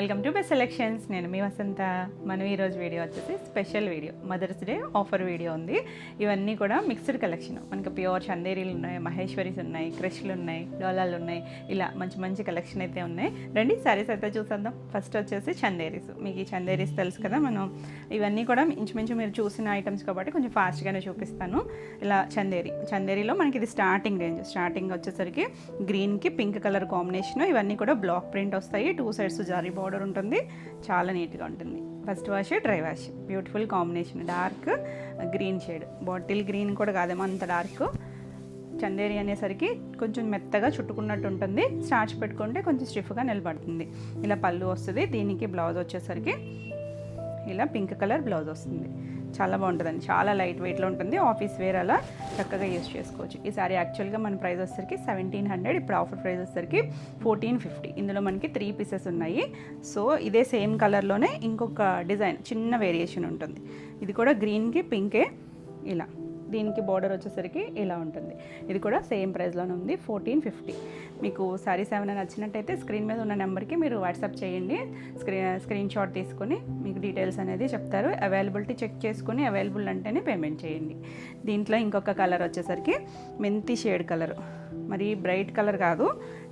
Welcome to best selections. నేను మీ వసంత. మనం ఈరోజు వీడియో వచ్చేసి special video, mother's day offer video ఉంది. ఇవన్నీ కూడా మిక్స్డ్ కలెక్షన్. మనకి ప్యూర్ చందేరీలు ఉన్నాయి, మహేశ్వరీస్ ఉన్నాయి, క్రష్లు ఉన్నాయి, డోలాలు ఉన్నాయి. ఇలా మంచి మంచి కలెక్షన్ అయితే ఉన్నాయి. రండి శారీస్ అయితే చూసేద్దాం. ఫస్ట్ వచ్చేసి చందేరీస్. మీకు ఈ చందేరీస్ తెలుసు కదా, మనం ఇవన్నీ కూడా ఇంచుమించు మీరు చూసిన ఐటమ్స్ కాబట్టి కొంచెం ఫాస్ట్గానే చూపిస్తాను. ఇలా చందేరీలో మనకి ఇది స్టార్టింగ్ రేంజ్. స్టార్టింగ్ వచ్చేసరికి గ్రీన్కి పింక్ కలర్ కాంబినేషన్. ఇవన్నీ కూడా బ్లాక్ ప్రింట్ వస్తాయి. 2 సైడ్స్ జారీ బార్డర్ ఉంటుంది. చాలా నీట్గా ఉంటుంది. First wash, dry wash. Beautiful combination. Dark green shade, bottle green కూడా కాదేమో అంత డార్క్. చందేరి అనేసరికి కొంచెం మెత్తగా చుట్టుకున్నట్టు ఉంటుంది. స్టార్చ్ పెట్టుకుంటే కొంచెం స్టిఫ్గా నిలబడుతుంది. ఇలా పళ్ళు వస్తుంది. దీనికి బ్లౌజ్ వచ్చేసరికి ఇలా పింక్ కలర్ బ్లౌజ్ వస్తుంది. చాలా బాగుంటుందండి. చాలా లైట్ వెయిట్లో ఉంటుంది. ఆఫీస్ వేర్ అలా చక్కగా యూస్ చేసుకోవచ్చు. ఈ సారీ యాక్చువల్గా మన ప్రైస్ వచ్చేసరికి 1700. ఇప్పుడు ఆఫర్ ప్రైస్ వచ్చేసరికి 1450. ఇందులో మనకి 3 పీసెస్ ఉన్నాయి. సో ఇదే సేమ్ కలర్లోనే ఇంకొక డిజైన్, చిన్న వేరియేషన్ ఉంటుంది. ఇది కూడా గ్రీన్కి పింకే. ఇలా దీనికి బార్డర్ వచ్చేసరికి ఇలా ఉంటుంది. ఇది కూడా సేమ్ ప్రైస్లోనే ఉంది, 1450. మీకు శారీస్ ఏమైనా నచ్చినట్టయితే స్క్రీన్ మీద ఉన్న నెంబర్కి మీరు వాట్సాప్ చేయండి. స్క్రీన్ షాట్ తీసుకొని మీకు డీటెయిల్స్ అనేది చెప్తారు. అవైలబిలిటీ చెక్ చేసుకొని అవైలబుల్ అంటేనే పేమెంట్ చేయండి. దీంట్లో ఇంకొక కలర్ వచ్చేసరికి మెంతి షేడ్ కలర్. మరి బ్రైట్ కలర్ కాదు,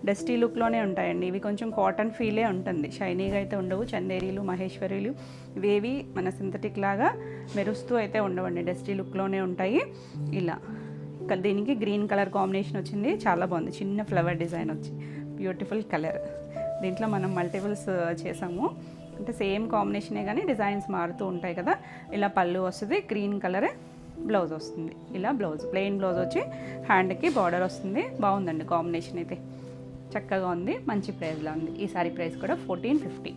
డస్టీ లుక్లోనే ఉంటాయండి. ఇవి కొంచెం కాటన్ ఫీలే ఉంటుంది. షైనీగా అయితే ఉండవు. చందేరీలు, మహేశ్వరీలు ఇవేవి మన సింథటిక్ లాగా మెరుస్తూ అయితే ఉండవండి. డస్టీ లుక్లోనే ఉంటాయి. ఇలా దీనికి గ్రీన్ కలర్ కాంబినేషన్ వచ్చింది. చాలా బాగుంది. చిన్న ఫ్లవర్ డిజైన్ వచ్చి బ్యూటిఫుల్ కలర్. దీంట్లో మనం మల్టిపుల్స్ చేసాము. అంటే సేమ్ కాంబినేషనే కానీ డిజైన్స్ మారుతూ ఉంటాయి కదా. ఇలా పళ్ళు వస్తుంది. గ్రీన్ కలర్ బ్లౌజ్ వస్తుంది. ఇలా బ్లౌజ్ ప్లెయిన్ బ్లౌజ్ వచ్చి హ్యాండ్కి బార్డర్ వస్తుంది. బాగుందండి కాంబినేషన్ అయితే. చక్కగా ఉంది. మంచి ప్రైస్లో ఉంది. ఈ సారీ ప్రైస్ కూడా 1450.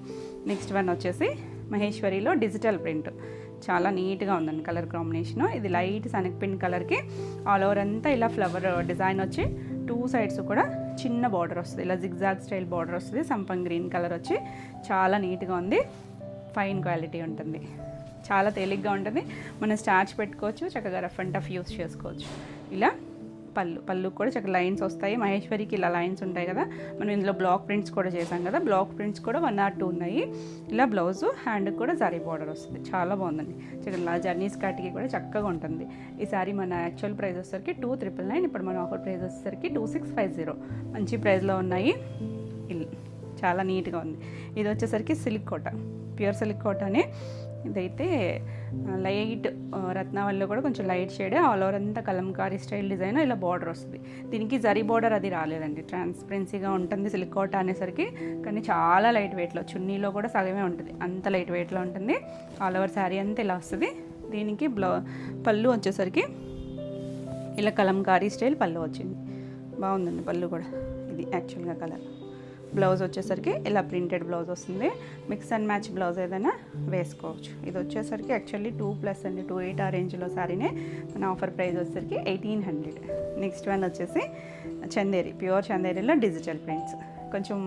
నెక్స్ట్ వన్ వచ్చేసి మహేశ్వరిలో డిజిటల్ ప్రింట్. చాలా నీట్గా ఉందండి కలర్ కాంబినేషన్. ఇది లైట్ శనగపిండి కలర్కి ఆల్ ఓవర్ అంతా ఇలా ఫ్లవర్ డిజైన్ వచ్చి 2 సైడ్స్ కూడా చిన్న బార్డర్ వస్తుంది. ఇలా జిగ్జాగ్ స్టైల్ బార్డర్ వస్తుంది. సంపంగ్ గ్రీన్ కలర్ వచ్చి చాలా నీట్గా ఉంది. ఫైన్ క్వాలిటీ ఉంటుంది. చాలా తేలిగ్గా ఉంటుంది. మనం స్టార్చ్ పెట్టుకోవచ్చు. చక్కగా రఫ్ అండ్ టఫ్ యూస్ చేసుకోవచ్చు. ఇలా పళ్ళు కూడా చక్కగా లైన్స్ వస్తాయి. మహేశ్వరికి ఇలా లైన్స్ ఉంటాయి కదా. మనం ఇందులో బ్లాక్ ప్రింట్స్ కూడా చేసాం కదా. బ్లాక్ ప్రింట్స్ కూడా 1 or 2 ఉన్నాయి. ఇలా బ్లౌజు, హ్యాండ్కి కూడా జరీ బార్డర్ వస్తుంది. చాలా బాగుందండి. చక్కగా జర్నీస్ కాటికి కూడా చక్కగా ఉంటుంది. ఈ సారీ మన యాక్చువల్ ప్రైస్ వచ్చేసరికి 2999. ఇప్పుడు మన ఆఫర్ ప్రైస్ వచ్చేసరికి 2650. మంచి ప్రైస్లో ఉన్నాయి. చాలా నీట్గా ఉంది. ఇది వచ్చేసరికి సిల్క్ కోట, ప్యూర్ సిల్క్ కోట అని. ఇదైతే లైట్ రత్నావళిలో కూడా కొంచెం లైట్ షేడే. ఆల్ ఓవర్ అంతా కలంకారీ స్టైల్ డిజైన్. ఇలా బార్డర్ వస్తుంది. దీనికి జరీ బార్డర్ అది రాలేదండి. ట్రాన్స్పరెన్సీగా ఉంటుంది సిల్క్ కోట అనేసరికి. కానీ చాలా లైట్ వెయిట్లో, చున్నీలో కూడా సగమే ఉంటుంది. అంత లైట్ వెయిట్లో ఉంటుంది. ఆల్ ఓవర్ శారీ అంతా ఇలా వస్తుంది. దీనికి పళ్ళు వచ్చేసరికి ఇలా కలంకారీ స్టైల్ పళ్ళు వచ్చింది. బాగుందండి పళ్ళు కూడా. ఇది యాక్చువల్గా కలర్. బ్లౌజ్ వచ్చేసరికి ఇలా ప్రింటెడ్ బ్లౌజ్ వస్తుంది. మిక్స్ అండ్ మ్యాచ్ బ్లౌజ్ ఏదైనా వేసుకోవచ్చు. ఇది వచ్చేసరికి యాక్చువల్లీ 2+ అండి, 28 ఆ రేంజ్లో సారీనే. మన ఆఫర్ ప్రైస్ వచ్చేసరికి 1800. నెక్స్ట్ వన్ వచ్చేసి చందేరి, ప్యూర్ చందేరిలో డిజిటల్ ప్రింట్స్. కొంచెం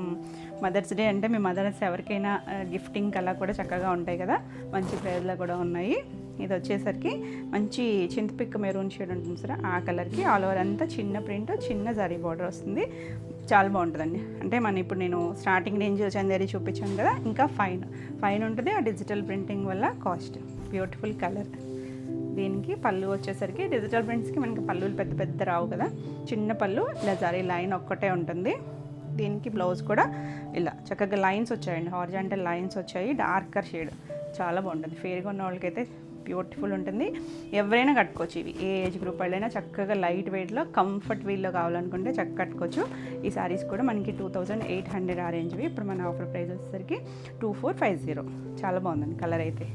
మదర్స్ డే అంటే మీ మదర్స్ ఎవరికైనా గిఫ్టింగ్ అలా కూడా చక్కగా ఉంటాయి కదా. మంచి ప్రైస్లో కూడా ఉన్నాయి. ఇది వచ్చేసరికి మంచి చింతపిక్క మెరూన్ షేడ్ ఉంటుంది సరే, ఆ కలర్కి ఆల్ ఓవర్ అంతా చిన్న ప్రింట్, చిన్న జరీ బార్డర్ వస్తుంది. చాలా బాగుంటుందండి. అంటే ఇప్పుడు నేను స్టార్టింగ్ రేంజ్ చందేరి చూపించాను కదా, ఇంకా ఫైన్ ఉంటుంది. ఆ డిజిటల్ ప్రింటింగ్ వల్ల కాస్ట్. Beautiful colour. దీనికి పళ్ళు వచ్చేసరికి డిజిటల్ ప్రింట్స్కి మనకి పళ్ళులు పెద్ద పెద్ద రావు కదా. చిన్న పళ్ళు ఇలా జరీ లైన్ ఒక్కటే ఉంటుంది. దీనికి బ్లౌజ్ కూడా ఇలా చక్కగా లైన్స్ వచ్చాయండి. హారిజాంటల్ లైన్స్ వచ్చాయి. Darker shade. చాలా బాగుంటుంది. ఫేర్గా ఉన్న వాళ్ళకైతే బ్యూటిఫుల్ ఉంటుంది. ఎవరైనా కట్టుకోవచ్చు. ఇవి ఏ ఏజ్ గ్రూప్ వాళ్ళైనా చక్కగా లైట్ వెయిట్లో కంఫర్ట్ వీల్లో కావాలనుకుంటే చక్కగా కట్టుకోవచ్చు. ఈ సారీస్ కూడా మనకి 2800 ఆ రేంజ్వి. ఇప్పుడు మన ఆఫర్ ప్రైస్ వచ్చేసరికి 2450. చాలా బాగుందండి కలర్ అయితే.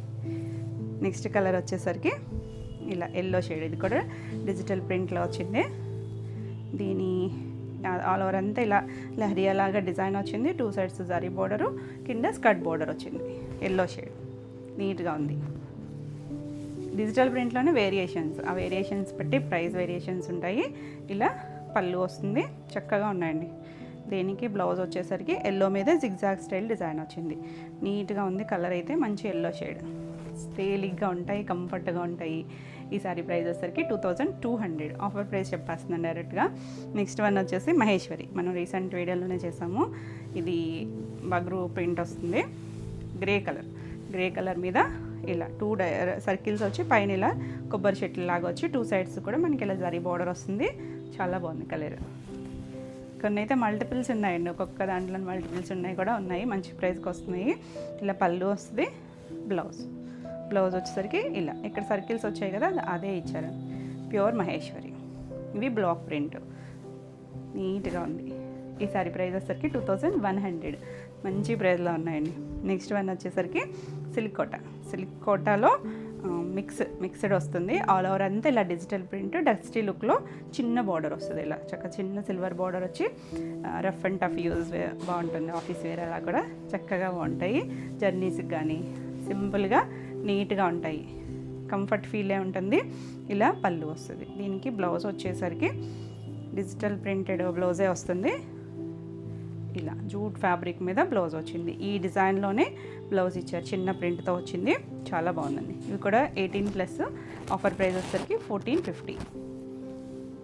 నెక్స్ట్ కలర్ వచ్చేసరికి ఇలా ఎల్లో షేడ్. ఇది కూడా డిజిటల్ ప్రింట్లో వచ్చింది. దీని ఆల్ ఓవర్ అంతా ఇలా లహరియాలాగా డిజైన్ వచ్చింది. 2 సైడ్స్ జరీ బోర్డరు, కింద స్కర్ట్ బోర్డర్ వచ్చింది. ఎల్లో షేడ్ నీట్గా ఉంది. డిజిటల్ ప్రింట్లోనే వేరియేషన్స్, ఆ వేరియేషన్స్ బట్టి ప్రైస్ వేరియేషన్స్ ఉంటాయి. ఇలా పళ్ళు వస్తుంది. చక్కగా ఉన్నాయండి. దీనికి బ్లౌజ్ వచ్చేసరికి ఎల్లో మీద జిగ్జాగ్ స్టైల్ డిజైన్ వచ్చింది. నీట్గా ఉంది కలర్ అయితే. మంచి ఎల్లో షేడ్. తేలిగ్గా ఉంటాయి, కంఫర్ట్గా ఉంటాయి. ఈ సారీ ప్రైస్ వచ్చేసరికి 2200 ఆఫర్ ప్రైస్ చెప్పేస్తున్నాను డైరెక్ట్గా. నెక్స్ట్ వన్ వచ్చేసి మహేశ్వరి, మనం రీసెంట్ వీడియోలోనే చేసాము. ఇది బగ్రూ ప్రింట్ వస్తుంది, గ్రే కలర్ మీద ఇలా 2 సర్కిల్స్ వచ్చి పైన ఇలా కొబ్బరి చెట్లు లాగా వచ్చి 2 సైడ్స్ కూడా మనకి ఇలా జరీ బార్డర్ వస్తుంది. చాలా బాగుంది కలర్. కొన్ని అయితే మల్టిపుల్స్ ఉన్నాయండి, ఒక్కొక్క దాంట్లో మల్టిపుల్స్ ఉన్నాయి, మంచి ప్రైస్కి వస్తున్నాయి. ఇలా పళ్ళు వస్తుంది, బ్లౌజ్ వచ్చేసరికి ఇలా ఇక్కడ సర్కిల్స్ వచ్చాయి కదా అదే ఇచ్చారు. ప్యూర్ మహేశ్వరి, ఇవి బ్లాక్ ప్రింట్, నీట్గా ఉంది. ఈ సారీ ప్రైస్ వచ్చేసరికి 2100, మంచి ప్రైస్లో ఉన్నాయండి. నెక్స్ట్ వన్ వచ్చేసరికి సిల్క్ కోటాలో మిక్స్డ్ వస్తుంది. ఆల్ ఓవర్ అంతా ఇలా డిజిటల్ ప్రింట్, డస్టీ లుక్లో చిన్న బార్డర్ వస్తుంది. ఇలా చిన్న సిల్వర్ బార్డర్ వచ్చి రఫ్ అండ్ టఫ్ యూజ్ బాగుంటుంది, ఆఫీస్ వేర్ అలా కూడా చక్కగా బాగుంటాయి. జర్నీస్కి కానీ సింపుల్గా నీట్గా ఉంటాయి, కంఫర్ట్ ఫీలే ఉంటుంది. ఇలా పళ్ళు వస్తుంది, దీనికి బ్లౌజ్ వచ్చేసరికి డిజిటల్ ప్రింటెడ్ బ్లౌజే వస్తుంది. ఇలా జూట్ ఫ్యాబ్రిక్ మీద బ్లౌజ్ వచ్చింది. ఈ డిజైన్లోనే బ్లౌజ్ ఇచ్చారు, చిన్న ప్రింట్తో వచ్చింది, చాలా బాగుందండి. ఇవి కూడా 18+, ఆఫర్ ప్రైస్ వచ్చేసరికి 1450.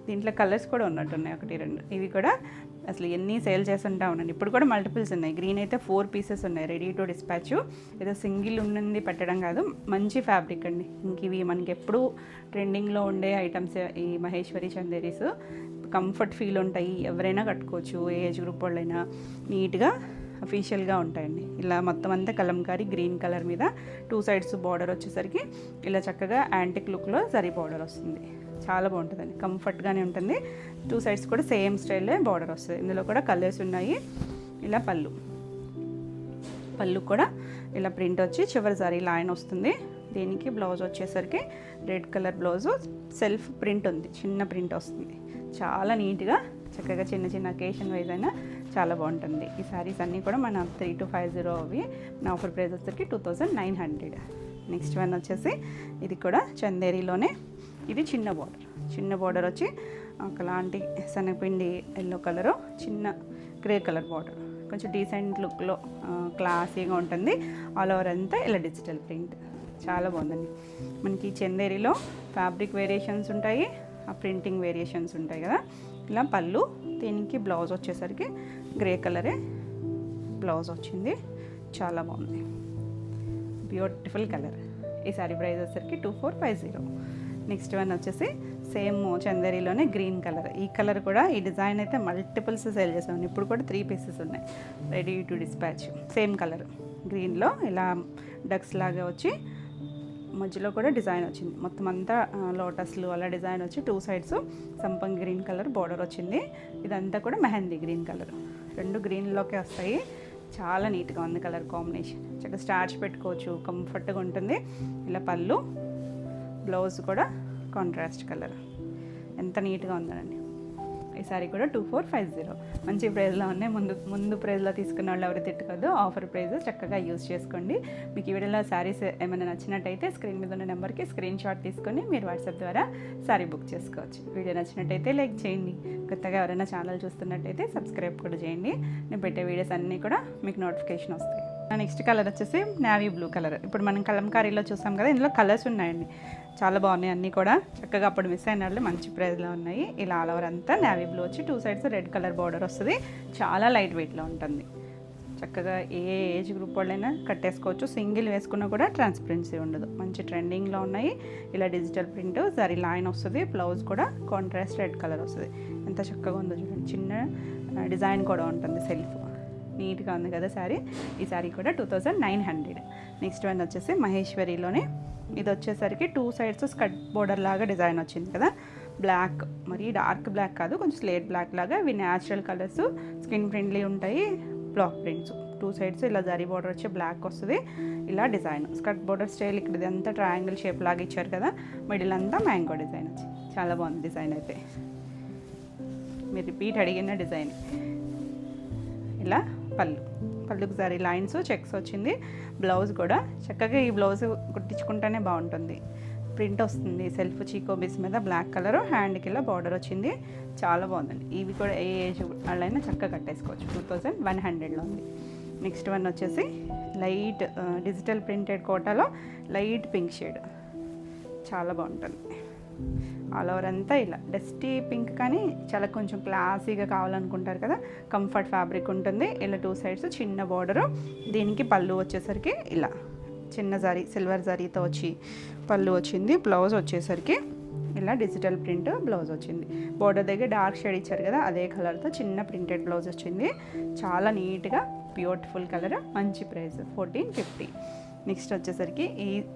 దీంట్లో కలర్స్ కూడా ఉన్నట్టున్నాయి, 1-2. ఇవి కూడా అసలు ఎన్ని సేల్ చేస్తుంటా ఉండండి. ఇప్పుడు కూడా మల్టిపుల్స్ ఉన్నాయి. గ్రీన్ అయితే 4 పీసెస్ ఉన్నాయి, రెడీ టు డిస్పాచ్. ఏదో సింగిల్ ఉన్నది పెట్టడం కాదు, మంచి ఫ్యాబ్రిక్ అండి. ఇంక ఇవి మనకి ఎప్పుడు ట్రెండింగ్లో ఉండే ఐటమ్స్ ఈ మహేశ్వరి చందేరీస్. కంఫర్ట్ ఫీల్ ఉంటాయి, ఎవరైనా కట్టుకోవచ్చు, ఏ ఏజ్ గ్రూప్ వాళ్ళైనా. నీట్గా అఫీషియల్గా ఉంటాయండి. ఇలా మొత్తం అంతా కలంకారీ గ్రీన్ కలర్ మీద 2 సైడ్స్ బార్డర్ వచ్చేసరికి ఇలా చక్కగా యాంటిక్ లుక్లో జరీ బార్డర్ వస్తుంది. చాలా బాగుంటుందండి, కంఫర్ట్గానే ఉంటుంది. 2 సైడ్స్ కూడా సేమ్ స్టైల్లో బార్డర్ వస్తుంది. ఇందులో కూడా కలర్స్ ఉన్నాయి. ఇలా పళ్ళు కూడా ఇలా ప్రింట్ వచ్చి చివరి జరీ లైన్ వస్తుంది. దీనికి బ్లౌజ్ వచ్చేసరికి red colour blouse, self print ఉంది, చిన్న ప్రింట్ వస్తుంది. చాలా నీట్గా చక్కగా చిన్న అకేషన్ వైజ్ అయినా చాలా బాగుంటుంది. ఈ శారీస్ అన్నీ కూడా మన 3250 అవి. నా ఆఫర్ ప్రైస్ వచ్చేసరికి 2900. నెక్స్ట్ వన్ వచ్చేసి ఇది కూడా చందేరీలోనే, ఇది చిన్న బార్డర్ వచ్చి ఒకలాంటి శనగపిండి ఎల్లో కలరు, చిన్న గ్రే కలర్ బార్డర్, కొంచెం డీసెంట్ లుక్లో క్లాసీగా ఉంటుంది. ఆల్ ఓవర్ అంతా ఇలా డిజిటల్ ప్రింట్, చాలా బాగుందండి. మనకి చందేరీలో ఫ్యాబ్రిక్ వేరియేషన్స్ ఉంటాయి, ఆ ప్రింటింగ్ వేరియేషన్స్ ఉంటాయి కదా. ఇలా పళ్ళు, దీనికి బ్లౌజ్ వచ్చేసరికి గ్రే కలరే బ్లౌజ్ వచ్చింది, చాలా బాగుంది, బ్యూటిఫుల్ కలర్. ఈ సారీ ప్రైస్ వచ్చేసరికి 2450. నెక్స్ట్ వన్ వచ్చేసి సేమ్ చందేరీలోనే గ్రీన్ కలర్. ఈ కలర్ కూడా, ఈ డిజైన్ అయితే మల్టిపుల్స్ సేల్ చేసాను. ఇప్పుడు కూడా 3 పీసెస్ ఉన్నాయి, ready to dispatch. Same colour గ్రీన్లో ఇలా డక్స్ లాగా వచ్చి మధ్యలో కూడా డిజైన్ వచ్చింది. మొత్తం అంతా లోటస్లు అలా డిజైన్ వచ్చి 2 సైడ్స్ సంపంగి గ్రీన్ కలర్ బార్డర్ వచ్చింది. ఇదంతా కూడా మెహందీ గ్రీన్ కలర్, 2 గ్రీన్లోకే వస్తాయి. చాలా నీట్గా ఉంది కలర్ కాంబినేషన్, చక్కగా స్టార్చ్ పెట్టుకోవచ్చు, కంఫర్ట్గా ఉంటుంది. ఇలా పళ్ళు, బ్లౌజ్ కూడా కాంట్రాస్ట్ కలర్, ఎంత నీట్గా ఉందండి. ఈ సారీ కూడా 2450, మంచి ప్రైస్లో ఉన్నాయి. ముందు ప్రైస్లో తీసుకున్న వాళ్ళు ఎవరు తిట్టుకోద్దు, ఆఫర్ ప్రైస్ చక్కగా యూజ్ చేసుకోండి. మీకు ఈ వీడియోలో శారీస్ ఏమైనా నచ్చినట్టయితే స్క్రీన్ మీద ఉన్న నెంబర్కి స్క్రీన్ షాట్ తీసుకొని మీరు వాట్సాప్ ద్వారా శారీ బుక్ చేసుకోవచ్చు. వీడియో నచ్చినట్టయితే లైక్ చేయండి, కొత్తగా ఎవరైనా ఛానల్ చూస్తున్నట్టయితే సబ్స్క్రైబ్ కూడా చేయండి. నేను పెట్టే వీడియోస్ అన్నీ కూడా మీకు నోటిఫికేషన్ వస్తాయి. నెక్స్ట్ కలర్ వచ్చేసి నేవీ బ్లూ కలర్. ఇప్పుడు మనం కలంకారీలో చూసాం కదా, ఇందులో కలర్స్ ఉన్నాయండి, చాలా బాగున్నాయి అన్నీ కూడా. చక్కగా అప్పుడు మిస్ అయిన వాళ్ళు మంచి ప్రైస్లో ఉన్నాయి. ఇలా ఆల్ ఓవర్ అంతా నేవీ బ్లూ వచ్చి 2 సైడ్స్ రెడ్ కలర్ బార్డర్ వస్తుంది. చాలా లైట్ వెయిట్లో ఉంటుంది, చక్కగా ఏ ఏజ్ గ్రూప్ వాళ్ళైనా కట్టేసుకోవచ్చు. సింగిల్ వేసుకున్నా కూడా ట్రాన్స్పరెన్సీ ఉండదు, మంచి ట్రెండింగ్లో ఉన్నాయి. ఇలా డిజిటల్ ప్రింట్ జరీ లైన్ వస్తుంది, బ్లౌజ్ కూడా కాంట్రాస్ట్ రెడ్ కలర్ వస్తుంది. ఎంత చక్కగా ఉందో చూడండి, చిన్న డిజైన్ కూడా ఉంటుంది, సెల్ఫ్ నీట్గా ఉంది కదా శారీ. ఈ శారీ కూడా 2900. నెక్స్ట్ వన్ వచ్చేసి మహేశ్వరిలోనే, ఇది వచ్చేసరికి 2 సైడ్స్ స్కర్ట్ బోర్డర్ లాగా డిజైన్ వచ్చింది కదా. బ్లాక్, మరి డార్క్ బ్లాక్ కాదు, కొంచెం స్లేట్ బ్లాక్ లాగా. ఇవి న్యాచురల్ కలర్స్, స్కిన్ ఫ్రెండ్లీ ఉంటాయి. బ్లాక్ ప్రింట్స్ 2 సైడ్స్ ఇలా జరీ బార్డర్ వచ్చి బ్లాక్ వస్తుంది. ఇలా డిజైన్ స్కర్ట్ బోర్డర్ స్టైల్, ఇక్కడ ఇదంతా ట్రయాంగిల్ షేప్ లాగా ఇచ్చారు కదా, మిడిల్ అంతా మ్యాంగో డిజైన్ వచ్చి చాలా బాగుంది డిజైన్. అయితే మీరు రిపీట్ అడిగిన డిజైన్. ఇలా పళ్ళుకు జరీ లైన్స్ చెక్స్ వచ్చింది. బ్లౌజ్ కూడా చక్కగా, ఈ బ్లౌజ్ కుట్టించుకుంటేనే బాగుంటుంది. ప్రింట్ వస్తుంది సెల్ఫ్ చీకో బీస్ మీద, బ్లాక్ కలర్, హ్యాండ్కి ఇలా బార్డర్ వచ్చింది, చాలా బాగుందండి. ఇవి కూడా ఏ ఏజ్ వాళ్ళైనా చక్కగా కట్టేసుకోవచ్చు. 2100లో ఉంది. నెక్స్ట్ వన్ వచ్చేసి లైట్ డిజిటల్ ప్రింటెడ్ కోటాలో లైట్ పింక్ షేడ్, చాలా బాగుంటుంది. ఆల్ ఓవర్ అంతా ఇలా డస్టీ పింక్, కానీ చాలా కొంచెం క్లాసీగా కావాలనుకుంటారు కదా, కంఫర్ట్ ఫ్యాబ్రిక్ ఉంటుంది. ఇలా 2 సైడ్స్ చిన్న బార్డరు. దీనికి పళ్ళు వచ్చేసరికి ఇలా చిన్న జరీ, సిల్వర్ జరీతో వచ్చి పళ్ళు వచ్చింది. బ్లౌజ్ వచ్చేసరికి ఇలా డిజిటల్ ప్రింట్ బ్లౌజ్ వచ్చింది. బోర్డర్ దగ్గర డార్క్ షేడ్ ఇచ్చారు కదా, అదే కలర్తో చిన్న ప్రింటెడ్ బ్లౌజ్ వచ్చింది. చాలా నీట్గా బ్యూటిఫుల్ కలర్. మంచి ప్రైస్ 1450. నెక్స్ట్ వచ్చేసరికి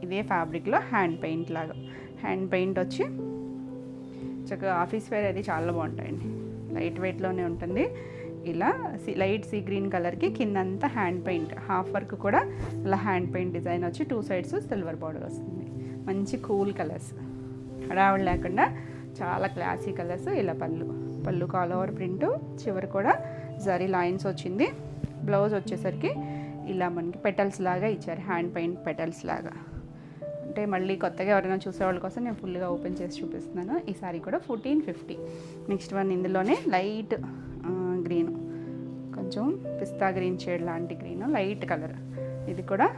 ఇదే ఫ్యాబ్రిక్లో హ్యాండ్ పెయింట్ లాగా, హ్యాండ్ పెయింట్ వచ్చి చక్కగా ఆఫీస్ వేర్ అది చాలా బాగుంటాయండి. లైట్ వెయిట్లోనే ఉంటుంది. ఇలా లైట్ సీ గ్రీన్ కలర్కి కిందంతా హ్యాండ్ పెయింట్, హాఫ్ వర్క్ కూడా ఇలా హ్యాండ్ పెయింట్ డిజైన్ వచ్చి 2 సైడ్స్ సిల్వర్ బార్డర్ వస్తుంది. మంచి కూల్ కలర్స్, హడావుడు లేకుండా చాలా క్లాసీ కలర్స్. ఇలా పళ్ళు ఆల్ ఓవర్ ప్రింట్, చివరి కూడా జరీ లైన్స్ వచ్చింది. బ్లౌజ్ వచ్చేసరికి ఇలా మనకి పెటల్స్ లాగా ఇచ్చారు, హ్యాండ్ పెయింట్ పెటల్స్ లాగా. అంటే మళ్ళీ కొత్తగా ఎవరైనా చూసేవాళ్ళ కోసం నేను ఫుల్గా ఓపెన్ చేసి చూపిస్తున్నాను. ఈ సారీ కూడా 1450. నెక్స్ట్ వన్ ఇందులోనే లైట్ గ్రీన్, కొంచెం పిస్తా గ్రీన్ షేడ్ లాంటి గ్రీన్, లైట్ కలర్. ఇది కూడా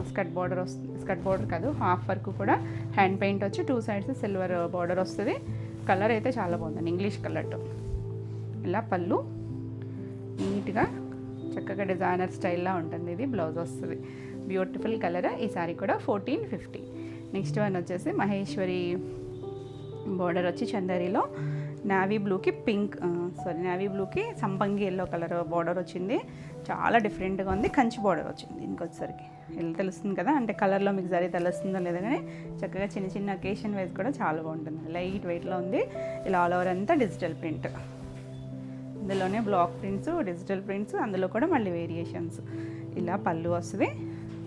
స్కర్ట్ బార్డర్ వస్తుంది, స్కర్ట్ బార్డర్ కాదు, హాఫ్ వర్క్ కూడా హ్యాండ్ పెయింట్ వచ్చి 2 సైడ్స్ సిల్వర్ బార్డర్ వస్తుంది. కలర్ అయితే చాలా బాగుందండి, ఇంగ్లీష్ కలర్తో. ఇలా పళ్ళు నీట్గా చక్కగా డిజైనర్ స్టైల్లో ఉంటుంది. ఇది బ్లౌజ్ వస్తుంది. Beautiful colour. ఈ సారీ కూడా 1450. నెక్స్ట్ వన్ వచ్చేసి మహేశ్వరి బార్డర్ వచ్చి చందేరిలో నావీ బ్లూకి నావీ బ్లూకి సంపంగి ఎల్లో కలర్ బార్డర్ వచ్చింది. చాలా డిఫరెంట్గా ఉంది. కంచి బార్డర్ వచ్చింది దీనికి వచ్చేసరికి. ఇలా తెలుస్తుంది కదా, అంటే కలర్లో మీకు జరీ తెలుస్తుందో లేదో కానీ చక్కగా చిన్న చిన్న అకేషన్ వైజ్ కూడా చాలా బాగుంటుంది. లైట్ వెయిట్లో ఉంది. ఇలా ఆల్ ఓవర్ అంతా డిజిటల్ ప్రింట్, ఇందులోనే బ్లాక్ ప్రింట్స్, డిజిటల్ ప్రింట్స్, అందులో కూడా మళ్ళీ వేరియేషన్స్. ఇలా పళ్ళు వస్తుంది.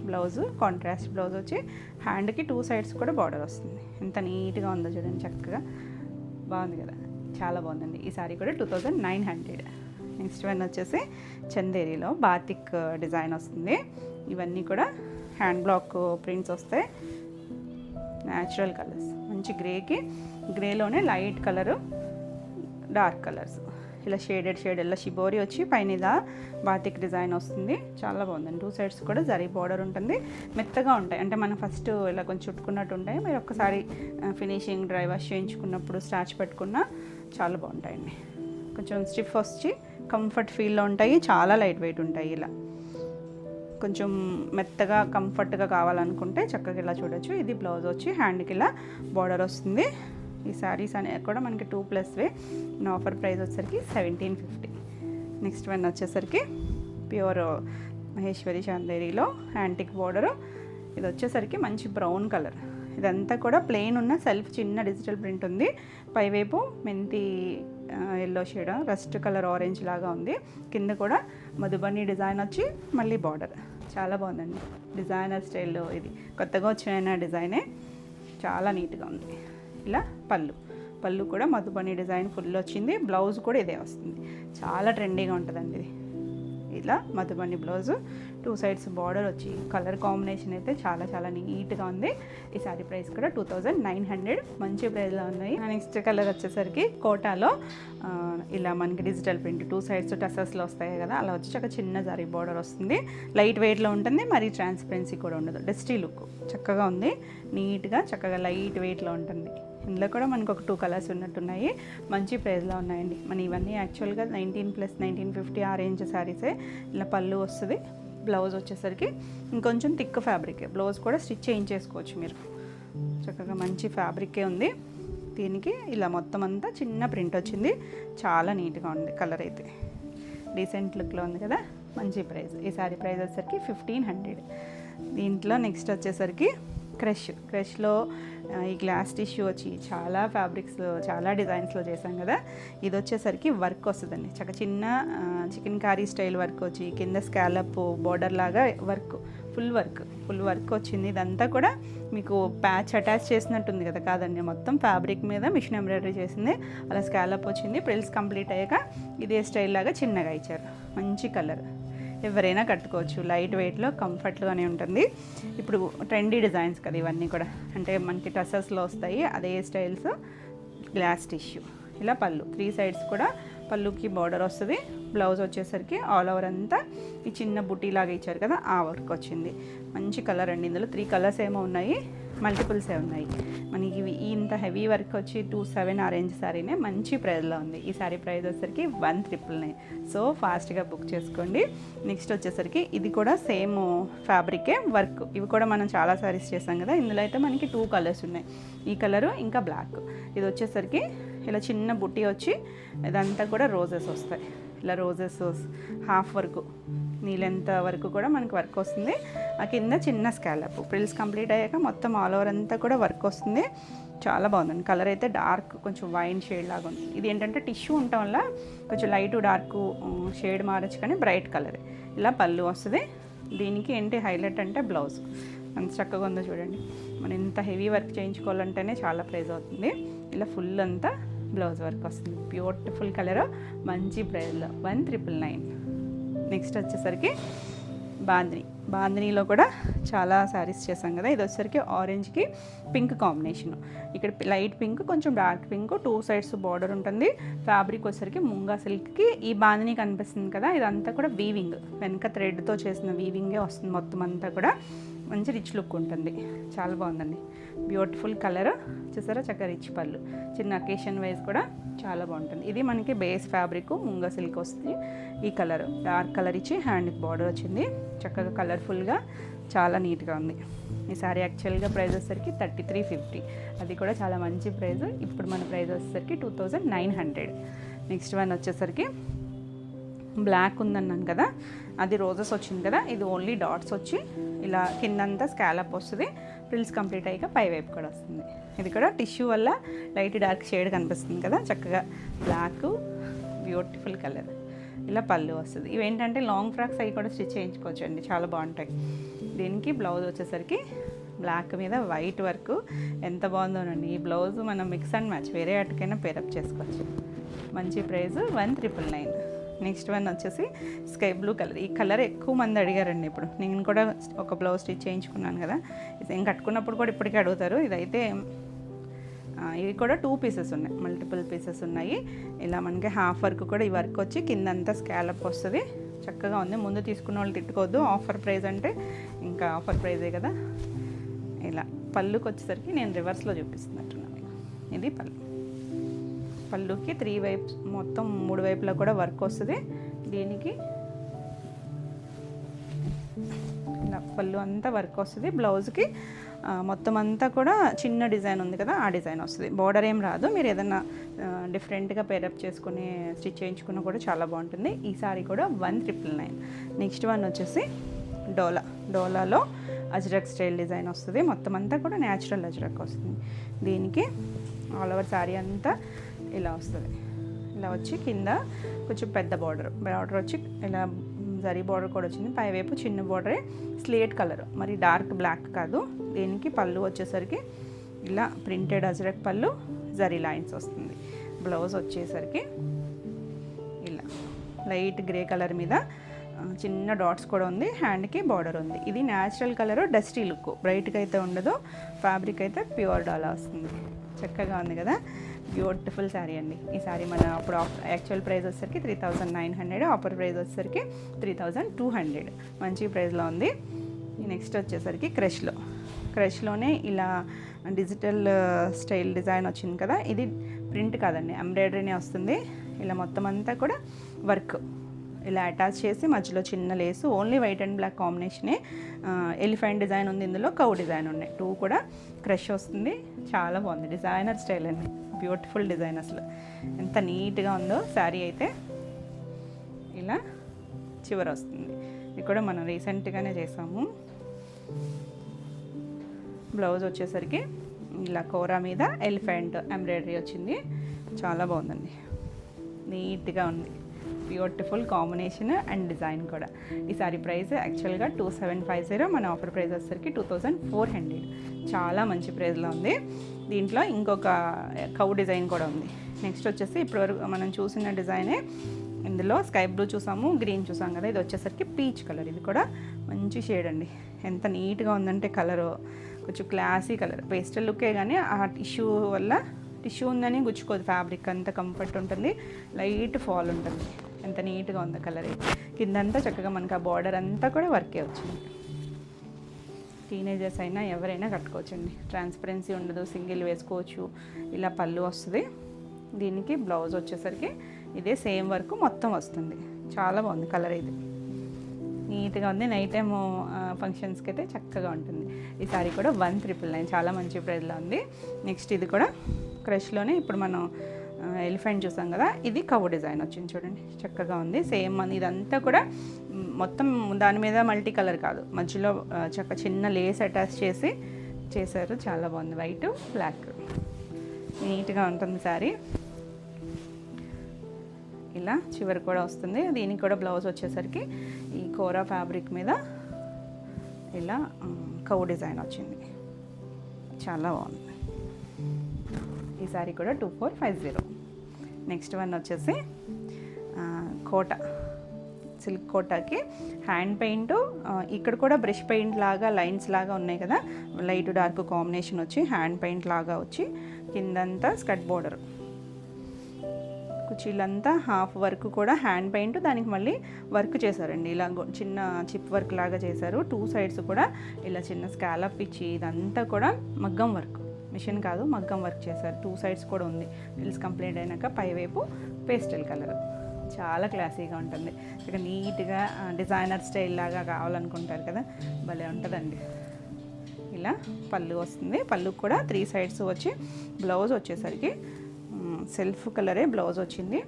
బ్లౌజు కాంట్రాస్ట్ బ్లౌజ్ వచ్చి హ్యాండ్కి 2 సైడ్స్ కూడా బార్డర్ వస్తుంది. ఎంత నీట్గా ఉందో చూడండి, చక్కగా బాగుంది కదా, చాలా బాగుందండి. ఈ సారీ కూడా 2900. నెక్స్ట్ వన్ వచ్చేసి చందేరిలో బాతిక్ డిజైన్ వస్తుంది. ఇవన్నీ కూడా హ్యాండ్ బ్లాక్ ప్రింట్స్ వస్తాయి. న్యాచురల్ కలర్స్, మంచి గ్రేలోనే లైట్ కలరు, డార్క్ కలర్స్. ఇలా షేడెడ్ ఇలా షిబోరి వచ్చి పైన ఇలా బాతిక్ డిజైన్ వస్తుంది. చాలా బాగుందండి. 2 సైడ్స్ కూడా జరీ బార్డర్ ఉంటుంది. మెత్తగా ఉంటాయి, అంటే మనం ఫస్ట్ ఇలా కొంచెం చుట్టుకున్నట్టు ఉంటాయి. మీరు ఒక్కసారి ఫినిషింగ్ డ్రై వాష్ చేయించుకున్నప్పుడు స్టార్చ్ పెట్టుకున్నా చాలా బాగుంటాయండి. కొంచెం స్టిఫ్ వచ్చి కంఫర్ట్ ఫీల్లో ఉంటాయి. చాలా లైట్ వెయిట్ ఉంటాయి. ఇలా కొంచెం మెత్తగా కంఫర్ట్గా కావాలనుకుంటే చక్కగా ఇలా చూడొచ్చు. ఇది బ్లౌజ్ వచ్చి హ్యాండ్కి ఇలా బార్డర్ వస్తుంది. ఈ శారీస్ అనేవి కూడా మనకి 2+వే. నా ఆఫర్ ప్రైస్ వచ్చేసరికి 1750. నెక్స్ట్ వన్ వచ్చేసరికి ప్యూర్ మహేశ్వరి చందేరిలో యాంటిక్ బార్డరు. ఇది వచ్చేసరికి మంచి బ్రౌన్ కలర్. ఇదంతా కూడా ప్లెయిన్ ఉన్న సెల్ఫ్ చిన్న డిజిటల్ ప్రింట్ ఉంది. పైవైపు మెంతి yellow shade, rust colour orange లాగా ఉంది. కింద కూడా మధుబని డిజైన్ వచ్చి మళ్ళీ బార్డర్. చాలా బాగుందండి, డిజైనర్ స్టైల్లో. ఇది కొత్తగా వచ్చిన డిజైనే, చాలా నీట్గా ఉంది. ఇలా పళ్ళు కూడా మధుబని డిజైన్ ఫుల్ వచ్చింది. బ్లౌజ్ కూడా ఇదే వస్తుంది. చాలా ట్రెండీగా ఉంటుందండి ఇది. ఇలా మధుబని బ్లౌజు, 2 సైడ్స్ బార్డర్ వచ్చి కలర్ కాంబినేషన్ అయితే చాలా చాలా నీట్గా ఉంది. ఈ సారీ ప్రైస్ కూడా 2900. మంచి ప్రైస్లో ఉన్నాయి. నెక్స్ట్ కలర్ వచ్చేసరికి కోటాలో ఇలా మనకి డిజిటల్ ప్రింట్ 2 సైడ్స్ టసర్స్లో వస్తాయి కదా, అలా వచ్చి ఒక చిన్న జరీ బార్డర్ వస్తుంది. లైట్ వెయిట్లో ఉంటుంది, మరి ట్రాన్స్పరెన్సీ కూడా ఉండదు. డస్టీ లుక్ చక్కగా ఉంది. నీట్గా చక్కగా లైట్ వెయిట్లో ఉంటుంది. ఇందులో కూడా మనకు ఒక 2 కలర్స్ ఉన్నట్టున్నాయి. మంచి ప్రైస్లో ఉన్నాయండి. మన ఇవన్నీ యాక్చువల్గా 19+ 1950 ఆ రేంజ్ శారీసే. ఇలా పళ్ళు వస్తుంది. బ్లౌజ్ వచ్చేసరికి ఇంకొంచెం థిక్ ఫ్యాబ్రిక్. బ్లౌజ్ కూడా స్టిచ్ చేయించేసుకోవచ్చు మీరు. చక్కగా మంచి ఫ్యాబ్రికే ఉంది. దీనికి ఇలా మొత్తం అంతా చిన్న ప్రింట్ వచ్చింది. చాలా నీట్గా ఉంది. కలర్ అయితే డీసెంట్ లుక్లో ఉంది కదా. మంచి ప్రైస్. ఈ సారీ ప్రైస్ వచ్చేసరికి 1500. దీంట్లో నెక్స్ట్ వచ్చేసరికి క్రష్లో ఈ గ్లాస్ టిష్యూ వచ్చి చాలా ఫ్యాబ్రిక్స్, చాలా డిజైన్స్లో చేశాం కదా. ఇది వచ్చేసరికి వర్క్ వస్తుందండి. చక్క చిన్న చికెన్ కారీ స్టైల్ వర్క్ వచ్చి కింద స్కాలప్ బోర్డర్ లాగా ఫుల్ వర్క్ వచ్చింది. ఇదంతా కూడా మీకు ప్యాచ్ అటాచ్ చేసినట్టుంది కదా, కాదండి, మొత్తం ఫ్యాబ్రిక్ మీద మిషన్ ఎంబ్రాయిడరీ చేసింది. అలా స్కాలప్ వచ్చింది. ప్రిల్స్ కంప్లీట్ అయ్యాక ఇదే స్టైల్ లాగా చిన్నగా ఇచ్చారు. మంచి కలర్, ఎవరైనా కట్టుకోవచ్చు. లైట్ వెయిట్లో కంఫర్ట్గానే ఉంటుంది. ఇప్పుడు ట్రెండీ డిజైన్స్ కదా ఇవన్నీ కూడా, అంటే మనకి టసర్స్లో వస్తాయి అదే స్టైల్స్. Glass tissue. ఇలా పళ్ళు 3 సైడ్స్ కూడా పళ్ళుకి బార్డర్ వస్తుంది. బ్లౌజ్ వచ్చేసరికి ఆల్ ఓవర్ అంతా ఈ చిన్న బుటీ లాగా ఇచ్చారు కదా, ఆ వర్క్ వచ్చింది. మంచి కలర్ అండి. ఇందులో 3 కలర్స్ ఏమో ఉన్నాయి. మల్టిపుల్సే ఉన్నాయి. మనకి ఇంత హెవీ వర్క్ వచ్చి 27 ఆ రేంజ్ శారీనే మంచి ప్రైస్లో ఉంది. ఈ శారీ ప్రైస్ వచ్చేసరికి 1,999. సో ఫాస్ట్గా బుక్ చేసుకోండి. నెక్స్ట్ వచ్చేసరికి ఇది కూడా సేమ్ ఫ్యాబ్రికే వర్క్. ఇవి కూడా మనం చాలా శారీస్ చేసాం కదా, ఇందులో అయితే మనకి 2 కలర్స్ ఉన్నాయి, ఈ కలరు ఇంకా బ్లాక్. ఇది వచ్చేసరికి ఇలా చిన్న బుట్టి వచ్చి ఇదంతా కూడా రోజెస్ వస్తాయి. ఇలా రోజెస్ హాఫ్ వరకు నీళ్ళెంత వరకు కూడా మనకి వర్క్ వస్తుంది. ఆ కింద చిన్న స్కాలప్ ప్రిల్స్ కంప్లీట్ అయ్యాక మొత్తం ఆల్ ఓవర్ అంతా కూడా వర్క్ వస్తుంది. చాలా బాగుందండి. కలర్ అయితే డార్క్ కొంచెం వైన్ షేడ్ లాగా ఉంది. ఇది ఏంటంటే టిష్యూ ఉండటం వల్ల కొంచెం లైట్ డార్క్ షేడ్ మారచ్చు, కానీ బ్రైట్ కలర్. ఇలా పళ్ళు వస్తుంది. దీనికి ఏంటి హైలైట్ అంటే బ్లౌజ్ అంత చక్కగా ఉందో చూడండి. మనం ఇంత హెవీ వర్క్ చేయించుకోవాలంటేనే చాలా ప్రైస్ అవుతుంది. ఇలా ఫుల్ అంతా బ్లౌజ్ వర్క్ వస్తుంది. బ్యూటిఫుల్ కలర్, మంచి ప్రైస్లో 1,999. నెక్స్ట్ వచ్చేసరికి బాందినీలో కూడా చాలా శారీస్ చేసాం కదా. ఇది వచ్చేసరికి ఆరెంజ్కి పింక్ కాంబినేషన్. ఇక్కడ లైట్ పింక్, కొంచెం డార్క్ పింక్, 2 సైడ్స్ బార్డర్ ఉంటుంది. ఫ్యాబ్రిక్ వచ్చేసరికి ముంగా సిల్క్కి ఈ బాందినీ కనిపిస్తుంది కదా, ఇదంతా కూడా వీవింగ్, వెనక థ్రెడ్తో చేసిన వీవింగే వస్తుంది. మొత్తం అంతా కూడా మంచి రిచ్ లుక్ ఉంటుంది. చాలా బాగుందండి. బ్యూటిఫుల్ కలర్ చూసారా, చక్కగా రిచ్ పళ్ళు. చిన్న అకేషన్ వైజ్ కూడా చాలా బాగుంటుంది. ఇది మనకి బేస్ ఫ్యాబ్రిక్ ముంగా సిల్క్ వస్తుంది. ఈ కలర్ డార్క్ కలర్ ఇచ్చి హ్యాండ్కి బార్డర్ వచ్చింది. చక్కగా కలర్ఫుల్గా చాలా నీట్గా ఉంది. ఈ సారీ యాక్చువల్గా ప్రైస్ వచ్చేసరికి 3350. అది కూడా చాలా మంచి ప్రైస్. ఇప్పుడు మన ప్రైస్ వచ్చేసరికి 2900. నెక్స్ట్ వన్ వచ్చేసరికి బ్లాక్ ఉందన్నాను కదా, అది రోజెస్ వచ్చింది కదా. ఇది ఓన్లీ డాట్స్ వచ్చి ఇలా కిందంతా స్కాలప్ వస్తుంది. ఫ్రిల్స్ కంప్లీట్ అయ్యాక పై వైపు కూడా వస్తుంది. ఇది కూడా టిష్యూ వల్ల లైట్ డార్క్ షేడ్ కనిపిస్తుంది కదా, చక్కగా బ్లాక్ బ్యూటిఫుల్ కలర్. ఇలా పళ్ళు వస్తుంది. ఇవేంటంటే లాంగ్ ఫ్రాక్స్ అవి కూడా స్టిచ్ చేయించుకోవచ్చు అండి, చాలా బాగుంటాయి. దీనికి బ్లౌజ్ వచ్చేసరికి బ్లాక్ మీద వైట్ వర్క్ ఎంత బాగుందోనండి. ఈ బ్లౌజ్ మనం మిక్స్ అండ్ మ్యాచ్ వేరే వాటికైనా పేరప్ చేసుకోవచ్చు. మంచి ప్రైస్ 1,999. నెక్స్ట్ వన్ వచ్చేసి స్కై బ్లూ కలర్. ఈ కలర్ ఎక్కువ మంది అడిగారండి. ఇప్పుడు నేను కూడా ఒక బ్లౌజ్ స్టిచ్ చేయించుకున్నాను కదా, ఇది కట్టుకున్నప్పుడు కూడా ఇప్పటికీ అడుగుతారు. ఇదైతే ఇవి కూడా 2 పీసెస్ ఉన్నాయి, మల్టిపుల్ పీసెస్ ఉన్నాయి. ఇలా మనకి హాఫ్ వర్క్ కూడా ఈ వర్క్ వచ్చి కిందంతా స్కాలప్ వస్తుంది. చక్కగా ఉంది. ముందు తీసుకున్న వాళ్ళు తిట్టుకోవద్దు, ఆఫర్ ప్రైస్ అంటే ఇంకా ఆఫర్ ప్రైజే కదా. ఇలా పళ్ళుకి వచ్చేసరికి నేను రివర్స్లో చూపిస్తున్నట్టున్నాను. ఇది పళ్ళుకి 3 వైప్స్ మొత్తం 3 వైపులా కూడా వర్క్ వస్తుంది. దీనికి ఇలా పళ్ళు అంతా వర్క్ వస్తుంది. బ్లౌజ్కి మొత్తం అంతా కూడా చిన్న డిజైన్ ఉంది కదా, ఆ డిజైన్ వస్తుంది. బార్డర్ ఏం రాదు. మీరు ఏదన్నా డిఫరెంట్గా పేరప్ చేసుకుని స్టిచ్ చేయించుకున్నా కూడా చాలా బాగుంటుంది. ఈ సారీ కూడా 1,999. నెక్స్ట్ వన్ వచ్చేసి డోలాలో అజ్రక్ స్టైల్ డిజైన్ వస్తుంది. మొత్తం అంతా కూడా న్యాచురల్ అజ్రక్ వస్తుంది. దీనికి ఆల్ ఓవర్ సారీ అంతా ఇలా వస్తుంది. ఇలా వచ్చి కింద కొంచెం పెద్ద బార్డర్ వచ్చి ఇలా జరీ బార్డర్ కూడా వచ్చింది. పైవైపు చిన్న బార్డరే, స్లేట్ కలర్, మరి డార్క్ బ్లాక్ కాదు. దీనికి పళ్ళు వచ్చేసరికి ఇలా ప్రింటెడ్ అజ్రక్ పళ్ళు, జరీ లైన్స్ వస్తుంది. బ్లౌజ్ వచ్చేసరికి ఇలా లైట్ గ్రే కలర్ మీద చిన్న డాట్స్ కూడా ఉంది. హ్యాండ్కి బార్డర్ ఉంది. ఇది న్యాచురల్ కలర్, డస్టీ లుక్, బ్రైట్గా అయితే ఉండదు. ఫ్యాబ్రిక్ అయితే ప్యూర్ డాలా వస్తుంది. చక్కగా ఉంది కదా, బ్యూటిఫుల్ శారీ అండి. ఈ శారీ మన అప్పుడు యాక్చువల్ ప్రైస్ వచ్చేసరికి 3,900, ఆఫర్ ప్రైస్ వచ్చేసరికి 3,200. మంచి ప్రైస్లో ఉంది. నెక్స్ట్ వచ్చేసరికి క్రష్లోనే ఇలా డిజిటల్ స్టైల్ డిజైన్ వచ్చింది కదా. ఇది ప్రింట్ కాదండి, ఎంబ్రాయిడరీనే వస్తుంది. ఇలా మొత్తం అంతా కూడా వర్క్ ఇలా అటాచ్ చేసి మధ్యలో చిన్న lace, only white and black కాంబినేషనే. ఎలిఫెంట్ డిజైన్ ఉంది, ఇందులో కౌ డిజైన్ ఉన్నాయి. 2 కూడా క్రష్ వస్తుంది. చాలా బాగుంది. డిజైనర్ స్టైల్ అండి, బ్యూటిఫుల్ డిజైన్. అసలు ఎంత నీట్గా ఉందో శారీ అయితే. ఇలా చివర వస్తుంది. ఇది కూడా మనం రీసెంట్గానే చేసాము. బ్లౌజ్ వచ్చేసరికి ఇలా కోరా మీద ఎలిఫెంట్ ఎంబ్రాయిడరీ వచ్చింది. చాలా బాగుందండి, నీట్గా ఉంది. బ్యూటిఫుల్ కాంబినేషన్ అండ్ డిజైన్ కూడా. ఈ సారీ ప్రైస్ యాక్చువల్గా 2,750. మన ఆఫర్ ప్రైస్ వచ్చేసరికి 2,400. చాలా మంచి ప్రైస్లో ఉంది. దీంట్లో ఇంకొక కౌ డిజైన్ కూడా ఉంది. నెక్స్ట్ వచ్చేసి ఇప్పటివరకు మనం చూసిన డిజైనే. ఇందులో స్కై బ్లూ చూసాము, గ్రీన్ చూసాం కదా. ఇది వచ్చేసరికి పీచ్ కలర్. ఇది కూడా మంచి షేడ్ అండి. ఎంత నీట్గా ఉందంటే కలరు కొంచెం క్లాసీ కలర్, పేస్టల్ లుక్కే, కానీ ఆ టిష్యూ ఉందని గుచ్చుకోదు. ఫ్యాబ్రిక్ అంతా కంఫర్ట్ ఉంటుంది, లైట్ ఫాల్ ఉంటుంది. ఎంత నీట్గా ఉంది కలర్. కిందంతా చక్కగా మనకు ఆ బార్డర్ అంతా కూడా వర్కే వచ్చింది. టీనేజర్స్ అయినా ఎవరైనా కట్టుకోవచ్చండి. ట్రాన్స్పరెన్సీ ఉండదు, సింగిల్ వేసుకోవచ్చు. ఇలా పళ్ళు వస్తుంది. దీనికి బ్లౌజ్ వచ్చేసరికి ఇదే సేమ్ వర్క్ మొత్తం వస్తుంది. చాలా బాగుంది కలర్. ఇది నీట్గా ఉంది. నైట్ టైమ్ ఫంక్షన్స్కి అయితే చక్కగా ఉంటుంది. ఈ సారీ కూడా 1999, చాలా మంచి ప్రైస్లో ఉంది. నెక్స్ట్ ఇది కూడా క్రష్లోనే ఇప్పుడు మనం ఎలిఫెంట్ చూసాం కదా, ఇది కవ్ డిజైన్ వచ్చింది చూడండి, చక్కగా ఉంది. సేమ్ ఇదంతా కూడా మొత్తం దాని మీద మల్టీ కలర్ కాదు, మధ్యలో చిన్న లేస్ అటాచ్ చేసి చేశారు. చాలా బాగుంది. వైట్ బ్లాక్ నీట్గా ఉంటుంది శారీ. ఇలా చివరి కూడా వస్తుంది. దీనికి కూడా బ్లౌజ్ వచ్చేసరికి ఈ కోరా ఫ్యాబ్రిక్ మీద ఇలా కవ్ డిజైన్ వచ్చింది. చాలా బాగుంది. ఈ సారీ కూడా 2450. నెక్స్ట్ వన్ వచ్చేసి కోట, సిల్క్ కోటాకి హ్యాండ్ పెయింట్. ఇక్కడ కూడా బ్రష్ పెయింట్ లాగా లైన్స్ లాగా ఉన్నాయి కదా, లైట్ డార్క్ కాంబినేషన్ వచ్చి హ్యాండ్ పెయింట్ లాగా వచ్చి కిందంతా స్కర్ట్ బోర్డర్, కుర్చీలంతా హాఫ్ వర్క్ కూడా హ్యాండ్ పెయింట్, దానికి మళ్ళీ వర్క్ చేశారండి. ఇలా చిన్న చిప్ వర్క్ లాగా చేశారు. 2 సైడ్స్ కూడా ఇలా చిన్న స్కాలప్ ఇచ్చి ఇదంతా కూడా మగ్గం వర్క్, మిషన్ కాదు మగ్గం వర్క్ చేశారు. 2 సైడ్స్ కూడా ఉంది. రిల్స్ కంప్లీట్ అయినాక పైవైపు పేస్టల్ కలర్. చాలా క్లాసీగా ఉంటుంది. ఇక నీట్గా డిజైనర్ స్టైల్ లాగా కావాలనుకుంటారు కదా, భలే ఉంటుందండి. ఇలా పళ్ళు వస్తుంది. పళ్ళు కూడా 3 సైడ్స్ వచ్చి బ్లౌజ్ వచ్చేసరికి సెల్ఫ్ కలరే బ్లౌజ్ వచ్చింది.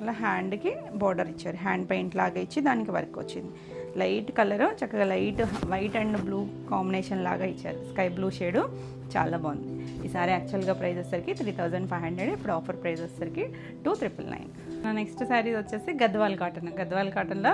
ఇలా హ్యాండ్కి బార్డర్ ఇచ్చారు, హ్యాండ్ పెయింట్ లాగా ఇచ్చి దానికి వర్క్ వచ్చింది. లైట్ కలర్, చక్కగా light white and blue combination లాగా ఇచ్చారు, స్కై బ్లూ షేడు. చాలా బాగుంది. ఈ సారీ యాక్చువల్గా ప్రైస్ వచ్చేసరికి 3500, ఇప్పుడు ఆఫర్ ప్రైస్ వచ్చేసరికి 2999. నెక్స్ట్ శారీ వచ్చేసి గద్వాల్ కాటన్. గద్వాల్ కాటన్లో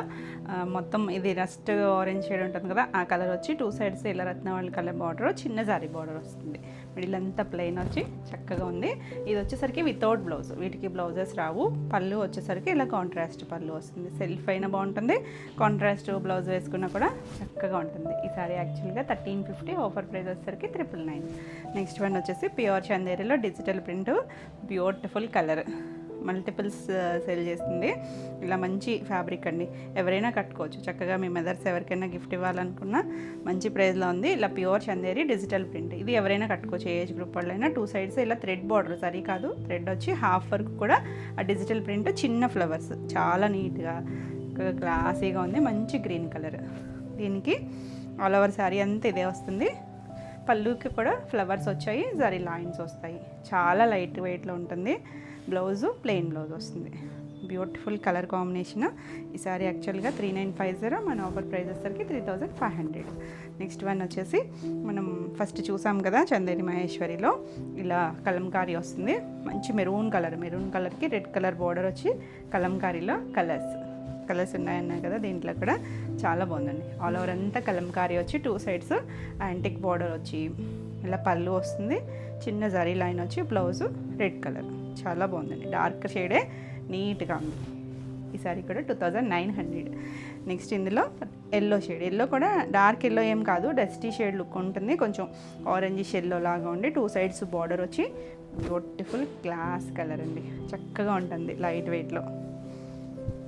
మొత్తం ఇది రస్ట్ ఆరెంజ్ షేడ్ ఉంటుంది కదా, ఆ కలర్ వచ్చి 2 సైడ్స్ ఇలా రత్నవళి కలర్ బార్డర్, చిన్న జారీ బార్డర్ వస్తుంది. మిడిల్ అంతా ప్లెయిన్ వచ్చి చక్కగా ఉంది. ఇది వచ్చేసరికి వితౌట్ బ్లౌజ్, వీటికి బ్లౌజెస్ రావు. పళ్ళు వచ్చేసరికి ఇలా కాంట్రాస్ట్ పళ్ళు వస్తుంది. సెల్ఫ్ అయినా బాగుంటుంది, కాంట్రాస్ట్ బ్లౌజ్ వేసుకున్నా కూడా చక్కగా ఉంటుంది. ఈ సారీ యాక్చువల్గా 1350, ఆఫర్ ప్రైస్ వచ్చేసరికి 999. నెక్స్ట్ వన్ వచ్చేసి ప్యూర్ చందేరిలో digital print, beautiful colour, multiples sale చేస్తుంది. ఇలా మంచి ఫ్యాబ్రిక్ అండి, ఎవరైనా కట్టుకోవచ్చు చక్కగా. మీ మదర్స్ ఎవరికైనా గిఫ్ట్ ఇవ్వాలనుకున్నా మంచి ప్రైస్లో ఉంది. ఇలా ప్యూర్ చందేరి డిజిటల్ ప్రింట్, ఇది ఎవరైనా కట్టుకోవచ్చు, ఏజ్ గ్రూప్ వాళ్ళైనా. 2 సైడ్స్ ఇలా థ్రెడ్ బార్డర్, సరి కాదు థ్రెడ్ వచ్చి హాఫ్ వర్క్ కూడా ఆ డిజిటల్ ప్రింట్, చిన్న ఫ్లవర్స్, చాలా నీట్గా క్లాసీగా ఉంది. మంచి గ్రీన్ కలర్. దీనికి ఆల్ ఓవర్ శారీ అంతా ఇదే వస్తుంది. పళ్ళుకి కూడా ఫ్లవర్స్ వచ్చాయి, జరీ లైన్స్ వస్తాయి. చాలా లైట్ వెయిట్లో ఉంటుంది. బ్లౌజు ప్లెయిన్ బ్లౌజ్ వస్తుంది. Beautiful colour combination. ఈ సారీ యాక్చువల్గా 3950, మన ఆఫర్ ప్రైస్ వచ్చేసరికి 3500. నెక్స్ట్ వన్ వచ్చేసి మనం ఫస్ట్ చూసాం కదా చందేరి మహేశ్వరిలో, ఇలా కలంకారీ వస్తుంది. మంచి మెరూన్ కలర్కి రెడ్ కలర్ బార్డర్ వచ్చి కలంకారీలో కలర్స్ ఉన్నాయన్నాయి కదా, దీంట్లో కూడా చాలా బాగుందండి. ఆల్ ఓవర్ అంతా కలంకారీ వచ్చి 2 సైడ్స్ యాంటిక్ బార్డర్ వచ్చి ఇలా పళ్ళు వస్తుంది. చిన్న జరీ లైన్ వచ్చి బ్లౌజు రెడ్ కలర్, చాలా బాగుందండి. డార్క్ షేడే నీట్గా ఉంది. ఈ సారీ కూడా 2900. నెక్స్ట్ ఇందులో ఎల్లో షేడ్, ఎల్లో కూడా డార్క్ ఎల్లో ఏం కాదు, డస్టీ షేడ్ లుక్ ఉంటుంది. కొంచెం ఆరెంజ్ ఎల్లో లాగా ఉండి 2 సైడ్స్ బార్డర్ వచ్చి బ్యూటిఫుల్ క్లాస్ కలర్ అండి. చక్కగా ఉంటుంది, లైట్ వెయిట్లో,